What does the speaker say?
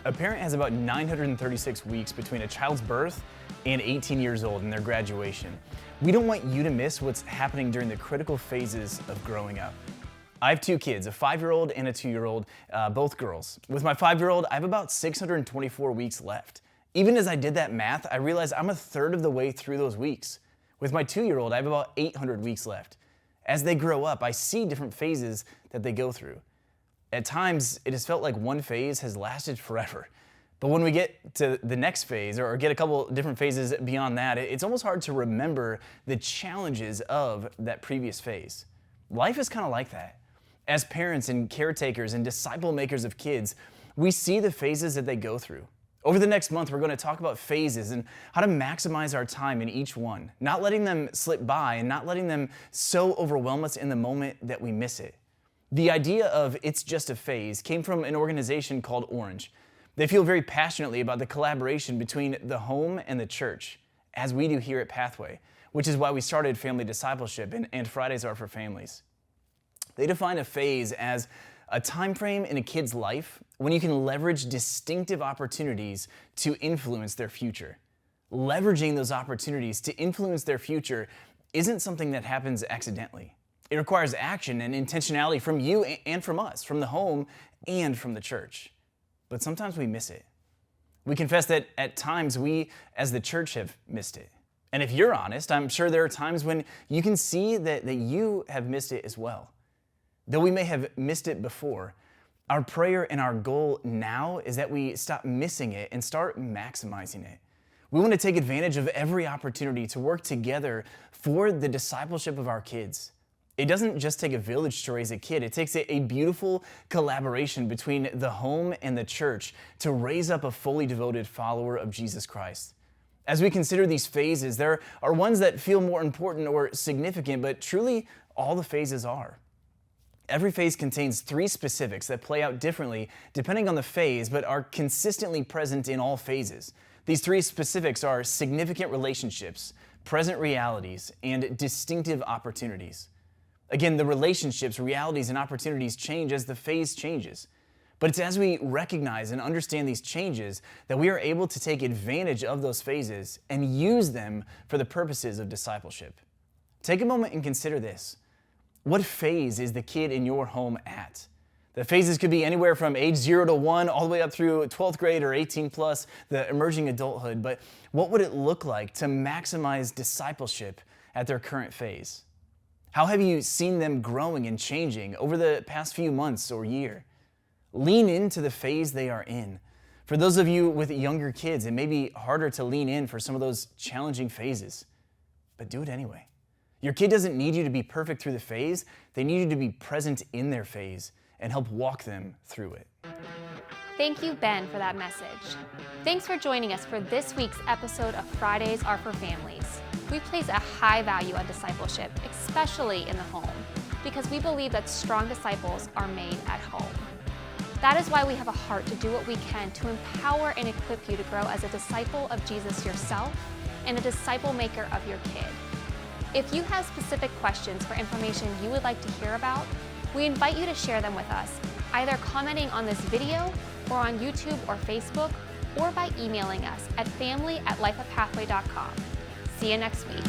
A parent has about 936 weeks between a child's birth and 18 years old and their graduation. We don't want you to miss what's happening during the critical phases of growing up. I have two kids, a 5-year-old and a 2-year-old, both girls. With my 5-year-old, I have about 624 weeks left. Even as I did that math, I realized I'm a third of the way through those weeks. With my 2-year-old, I have about 800 weeks left. As they grow up, I see different phases that they go through. At times, it has felt like one phase has lasted forever. But when we get to the next phase, or get a couple different phases beyond that, it's almost hard to remember the challenges of that previous phase. Life is kind of like that. As parents and caretakers and disciple makers of kids, we see the phases that they go through. Over the next month, we're going to talk about phases and how to maximize our time in each one, not letting them slip by and not letting them so overwhelm us in the moment that we miss it. The idea of "it's just a phase" came from an organization called Orange. They feel very passionately about the collaboration between the home and the church, as we do here at Pathway, which is why we started Family Discipleship and Fridays Are for Families. They define a phase as a time frame in a kid's life when you can leverage distinctive opportunities to influence their future. Leveraging those opportunities to influence their future isn't something that happens accidentally. It requires action and intentionality from you and from us, from the home and from the church. But sometimes we miss it. We confess that at times we, as the church, have missed it. And if you're honest, I'm sure there are times when you can see that you have missed it as well. Though we may have missed it before, our prayer and our goal now is that we stop missing it and start maximizing it. We want to take advantage of every opportunity to work together for the discipleship of our kids. It doesn't just take a village to raise a kid. It takes a beautiful collaboration between the home and the church to raise up a fully devoted follower of Jesus Christ. As we consider these phases, there are ones that feel more important or significant, but truly all the phases are. Every phase contains 3 specifics that play out differently depending on the phase, but are consistently present in all phases. These 3 specifics are significant relationships, present realities, and distinctive opportunities. Again, the relationships, realities, and opportunities change as the phase changes. But it's as we recognize and understand these changes that we are able to take advantage of those phases and use them for the purposes of discipleship. Take a moment and consider this. What phase is the kid in your home at? The phases could be anywhere from age 0 to 1, all the way up through 12th grade or 18 plus, the emerging adulthood. But what would it look like to maximize discipleship at their current phase? How have you seen them growing and changing over the past few months or year? Lean into the phase they are in. For those of you with younger kids, it may be harder to lean in for some of those challenging phases, but do it anyway. Your kid doesn't need you to be perfect through the phase. They need you to be present in their phase and help walk them through it. Thank you, Ben, for that message. Thanks for joining us for this week's episode of Fridays Are for Families. We place a high value on discipleship, especially in the home, because we believe that strong disciples are made at home. That is why we have a heart to do what we can to empower and equip you to grow as a disciple of Jesus yourself and a disciple maker of your kid. If you have specific questions for information you would like to hear about, we invite you to share them with us, either commenting on this video or on YouTube or Facebook, or by emailing us at family@lifeofpathway.com. See you next week.